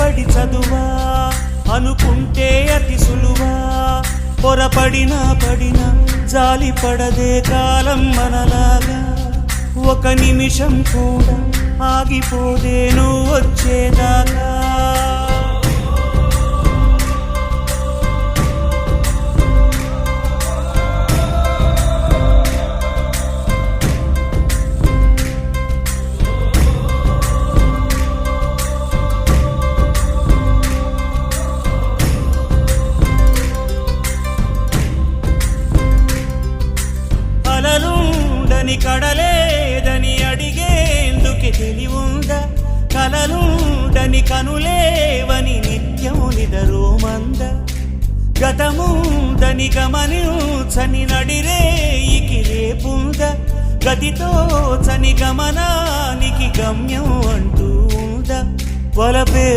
భయపడి చదువా అనుకుంటే అతి సులువా పొరపడినా పడినా జాలి పడదే కాలం మనలాగా ఒక నిమిషం కూడా ఆగిపోదే నువ్వు వచ్చేదాకా కలలుండని కడలేదని అడిగేందుకే తెలివుందా కలలుండని కనులేవని నిత్యం నిదరోమంద గతముందని గమనించని నడిరేయికి రేపుందా గతితో చని గమనానికి గమ్యం అంటూ ఉందా వలపే